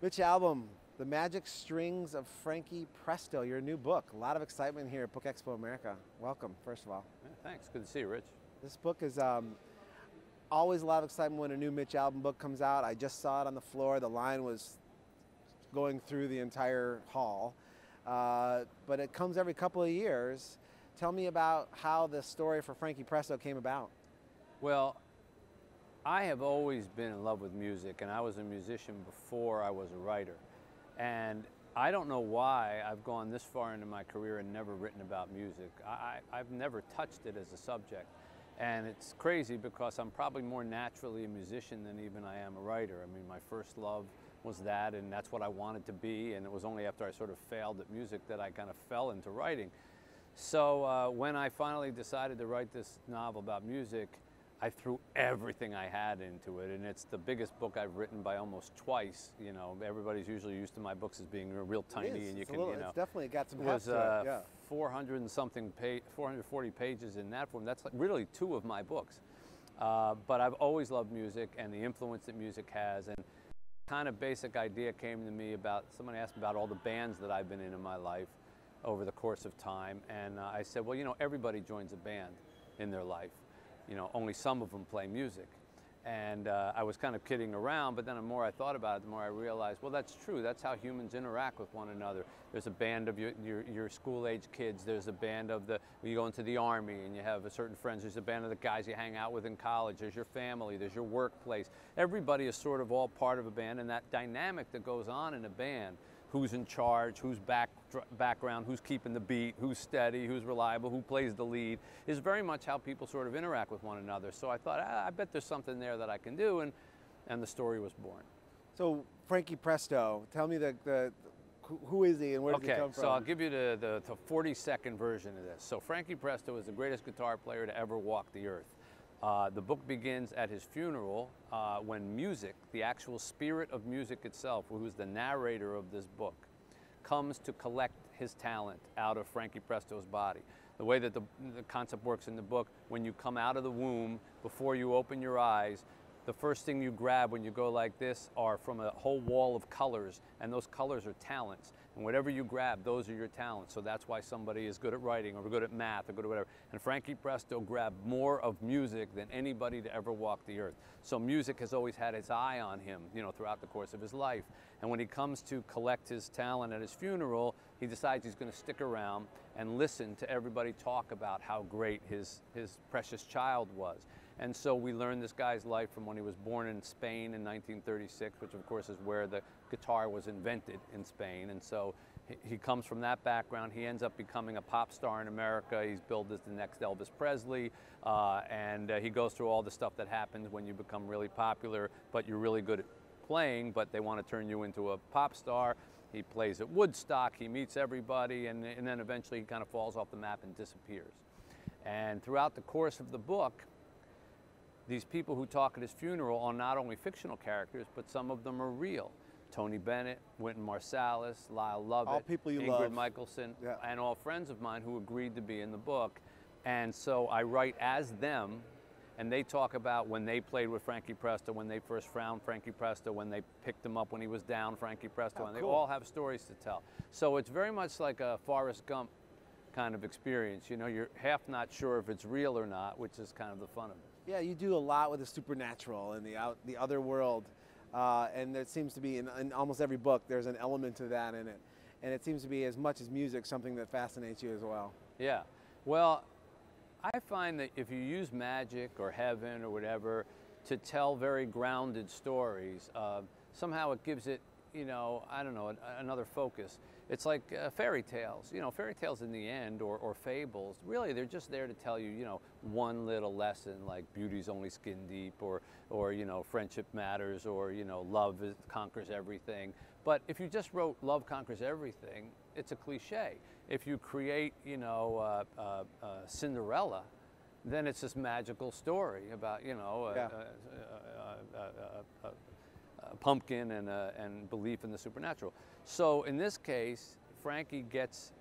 Mitch Albom, The Magic Strings of Frankie Presto, your new book. A lot of excitement here at Book Expo America. Welcome, first of all. Yeah, thanks. Good to see you, Rich. This book is always a lot of excitement when a new Mitch Albom book comes out. I just saw it on the floor. The line was going through the entire hall. But it comes every couple of years. Tell me about how the story for Frankie Presto came about. Well, I have always been in love with music, and I was a musician before I was a writer. And I don't know why I've gone this far into my career and never written about music. I've never touched it as a subject. And it's crazy because I'm probably more naturally a musician than even I am a writer. I mean, my first love was that, and that's what I wanted to be. And it was only after I sort of failed at music that I kind of fell into writing. So when I finally decided to write this novel about music, I threw everything I had into it, and it's the biggest book I've written by almost twice. You know, everybody's usually used to my books as being real tiny, and you can, you know, it's definitely got some it was heft to it, yeah. 400 and something, 440 pages in that form. That's like really two of my books. But I've always loved music and the influence that music has, and kind of basic idea came to me about, somebody asked me about all the bands that I've been in my life over the course of time, and I said, well, you know, everybody joins a band in their life. You know, only some of them play music. And I was kind of kidding around, but then the more I thought about it, the more I realized, well, that's true. That's how humans interact with one another. There's a band of your school-age kids. There's a band of when you go into the Army and you have a certain friends. There's a band of the guys you hang out with in college. There's your family. There's your workplace. Everybody is sort of all part of a band, and that dynamic that goes on in a band, who's in charge, who's background, who's keeping the beat, who's steady, who's reliable, who plays the lead, is very much how people sort of interact with one another. So I thought, I bet there's something there that I can do, and the story was born. So Frankie Presto, tell me who is he and where did he come from? So I'll give you the 40-second version of this. So Frankie Presto is the greatest guitar player to ever walk the earth. The book begins at his funeral when music, the actual spirit of music itself, who is the narrator of this book, comes to collect his talent out of Frankie Presto's body. The way that the concept works in the book, when you come out of the womb, before you open your eyes, the first thing you grab when you go like this are from a whole wall of colors, and those colors are talents. And whatever you grab, those are your talents. So that's why somebody is good at writing or good at math or good at whatever. And Frankie Presto grabbed more of music than anybody to ever walk the earth. So music has always had its eye on him, you know, throughout the course of his life. And when he comes to collect his talent at his funeral, he decides he's going to stick around and listen to everybody talk about how great his precious child was. And so we learned this guy's life from when he was born in Spain in 1936, which of course is where the guitar was invented in Spain. And so he comes from that background. He ends up becoming a pop star in America. He's billed as the next Elvis Presley. And he goes through all the stuff that happens when you become really popular, but you're really good at playing, but they want to turn you into a pop star. He plays at Woodstock. He meets everybody. And then eventually he kind of falls off the map and disappears. And throughout the course of the book, these people who talk at his funeral are not only fictional characters, but some of them are real. Tony Bennett, Wynton Marsalis, Lyle Lovett, all people you Ingrid love. Michaelson, Yeah. and all friends of mine who agreed to be in the book. And so I write as them, and they talk about when they played with Frankie Presto, when they first found Frankie Presto, when they picked him up when he was down, Frankie Presto, and they all have stories to tell. So it's very much like a Forrest Gump kind of experience. You know, you're half not sure if it's real or not, which is kind of the fun of it. Yeah, you do a lot with the supernatural and the other world, and there seems to be in almost every book there's an element of that in it, and it seems to be, as much as music, something that fascinates you as well. Yeah, well, I find that if you use magic or heaven or whatever to tell very grounded stories, somehow it gives it, you know, I don't know, another focus. It's like fairy tales. You know, fairy tales in the end, or fables, really they're just there to tell you, you know, one little lesson, like beauty's only skin deep, or you know, friendship matters, or, you know, love conquers everything. But if you just wrote love conquers everything, it's a cliche. If you create, you know, Cinderella, then it's this magical story about, you know, a pumpkin and belief in the supernatural. So in this case, Frankie gets,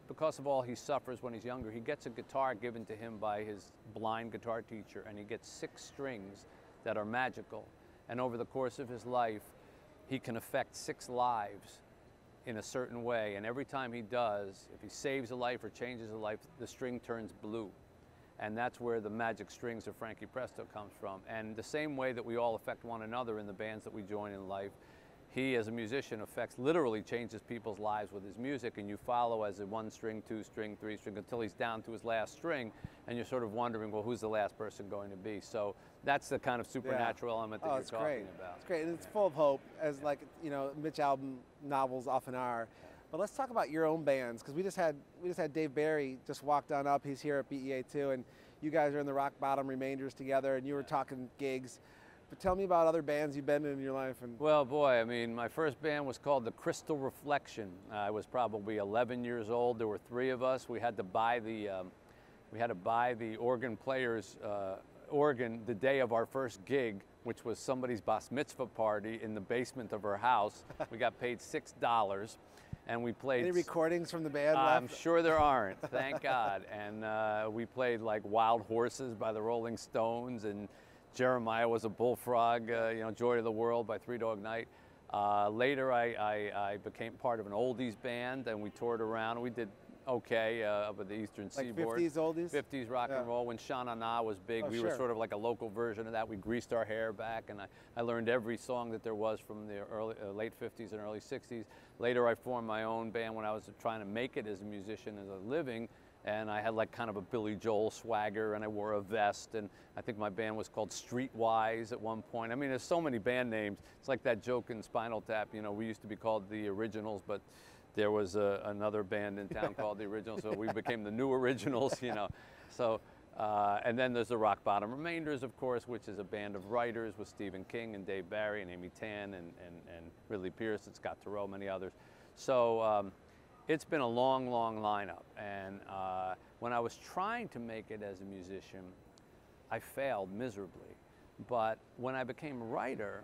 because of all he suffers when he's younger, he gets a guitar given to him by his blind guitar teacher, and he gets 6 strings that are magical. And over the course of his life, he can affect 6 lives in a certain way, and every time he does, if he saves a life or changes a life, the string turns blue. And that's where the magic strings of Frankie Presto comes from. And the same way that we all affect one another in the bands that we join in life, he as a musician literally changes people's lives with his music, and you follow as a 1 string, 2 string, 3 string, until he's down to his last string, and you're sort of wondering, well, who's the last person going to be? So that's the kind of supernatural element that you're talking about. It's great, and it's full of hope, as like, you know, Mitch Albom novels often are. But let's talk about your own bands, because we just had Dave Barry just walked on up. He's here at BEA too, and you guys are in the Rock Bottom Remainders together, and you were talking gigs. But tell me about other bands you've been in your life. And well, boy, I mean, my first band was called the Crystal Reflection. I was probably 11 years old. There were 3 of us. We had to buy the organ player's organ the day of our first gig, which was somebody's bar mitzvah party in the basement of her house. We got paid $6, and we played. Any recordings from the band left? I'm sure there aren't, thank God. And we played like Wild Horses by the Rolling Stones, and Jeremiah Was a Bullfrog, you know, Joy to the World by 3 Dog Night. Later, I became part of an oldies band, and we toured around. We did okay up at the Eastern Seaboard. 50s oldies? 50s rock and roll. When Sha Na Na was big, we were sort of like a local version of that. We greased our hair back, and I learned every song that there was from the late 50s and early 60s. Later, I formed my own band when I was trying to make it as a musician, as a living. And I had like kind of a Billy Joel swagger, and I wore a vest, and I think my band was called Streetwise at one point. I mean, there's so many band names. It's like that joke in Spinal Tap, you know, we used to be called the Originals, but there was another band in town called the Originals, so we became the New Originals, you know. So, and then there's the Rock Bottom Remainders, of course, which is a band of writers with Stephen King and Dave Barry and Amy Tan and Ridley Pierce and Scott Turow, many others. So, it's been a long, long lineup, and when I was trying to make it as a musician, I failed miserably. But when I became a writer,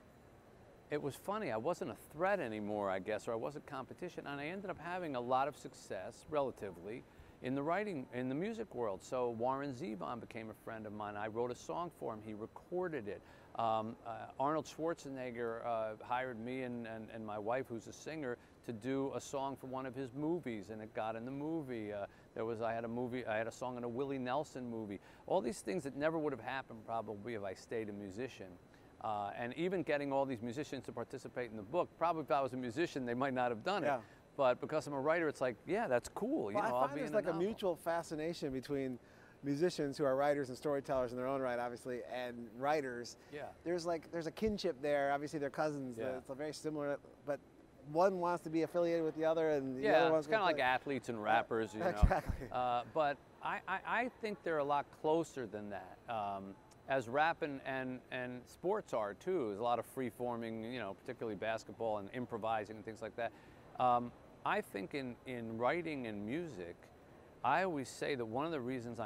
it was funny. I wasn't a threat anymore, I guess, or I wasn't competition, and I ended up having a lot of success, relatively, in the writing, in the music world. So Warren Zevon became a friend of mine. I wrote a song for him. He recorded it. Arnold Schwarzenegger hired me and my wife, who's a singer, to do a song for one of his movies, and it got in the movie. I had a song in a Willie Nelson movie. All these things that never would have happened probably if I stayed a musician. And even getting all these musicians to participate in the book, probably if I was a musician, they might not have done it. But because I'm a writer, it's like, yeah, that's cool. Well, you know, I I'll find be there's in like a a mutual fascination between musicians who are writers and storytellers in their own right, obviously, and writers. Yeah. There's a kinship there. Obviously, they're cousins. Yeah. It's a very similar, but one wants to be affiliated with the other, and the yeah, other wants it's kind of like athletes and rappers, you know. Exactly. But I think they're a lot closer than that. As rap and sports are too. There's a lot of free-forming, you know, particularly basketball and improvising and things like that. I think in writing and music, I always say that one of the reasons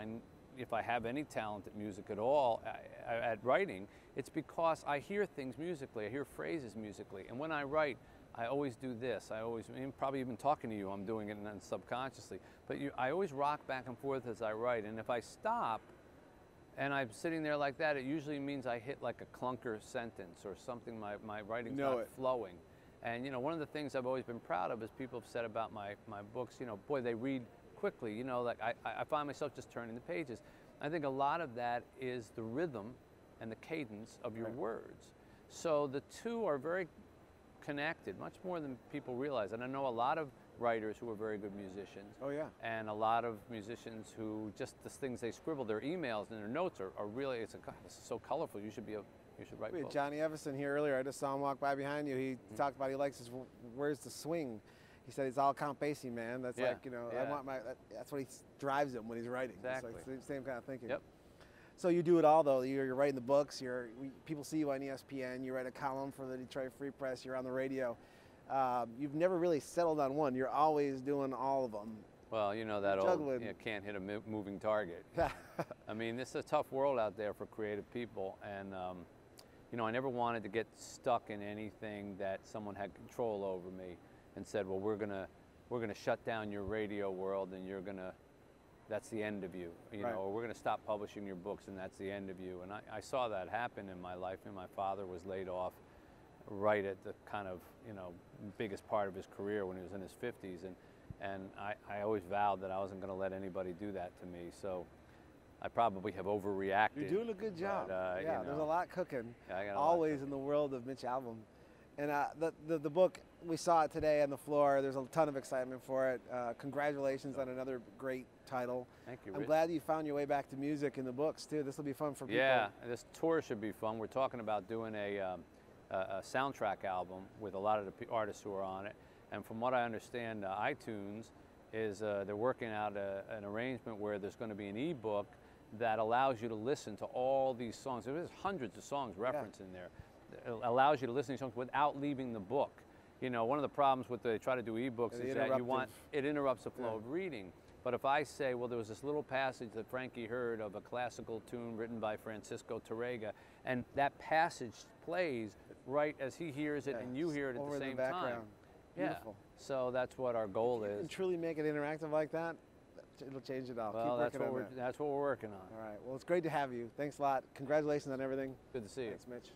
if I have any talent at music at all, at writing, it's because I hear things musically. I hear phrases musically, and when I write, I always do this. Probably even talking to you, I'm doing it subconsciously. But I always rock back and forth as I write, and if I stop and I'm sitting there like that, it usually means I hit like a clunker sentence or something. My writing's not flowing. And you know, one of the things I've always been proud of is people have said about my books, you know, boy, they read quickly. You know, like I find myself just turning the pages. I think a lot of that is the rhythm and the cadence of your words. So the two are very connected, much more than people realize. And I know a lot of writers who are very good musicians. Oh yeah. And a lot of musicians who just the things they scribble, their emails and their notes are really, this is so colorful. You should write books. Johnny Evison here earlier. I just saw him walk by behind you. He talked about he likes his where's the swing. He said it's all Count Basie, man. That's like, you know, I want that's what drives him when he's writing. Exactly. It's like the same kind of thinking. Yep. So you do it all though. You're writing the books. People see you on ESPN. You write a column for the Detroit Free Press. You're on the radio. You've never really settled on one. You're always doing all of them. Well, you know that juggling. old can't hit a moving target. I mean, this is a tough world out there for creative people, and you know, I never wanted to get stuck in anything that someone had control over me and said, well, we're gonna shut down your radio world, and that's the end of you, you know, or we're going to stop publishing your books, and that's the end of you. And I saw that happen in my life. And my father was laid off right at the kind of, biggest part of his career when he was in his 50s. And I always vowed that I wasn't going to let anybody do that to me. So I probably have overreacted. You're doing a good job. But, yeah, there's a lot cooking, I got always in the world of Mitch Albom. And the book, we saw it today on the floor. There's a ton of excitement for it. Congratulations on another great title. Thank you, I'm Rich. glad you found your way back to music and the books, too. This will be fun for people. Yeah, this tour should be fun. We're talking about doing a soundtrack album with a lot of the artists who are on it. And from what I understand, iTunes is they're working out an arrangement where there's going to be an e-book that allows you to listen to all these songs. There's hundreds of songs referenced in there. It allows you to listen to songs without leaving the book. One of the problems with they try to do e-books is that it interrupts the flow of reading. But if I say, well, there was this little passage that Frankie heard of a classical tune written by Francisco Tárrega, and that passage plays right as he hears it and you hear it at the same time. Beautiful. Yeah. So that's what our goal is. And truly make it interactive like that, it'll change it all. Well, that's what we're working on. All right. Well, it's great to have you. Thanks a lot. Congratulations on everything. Good to see you. Thanks, Mitch.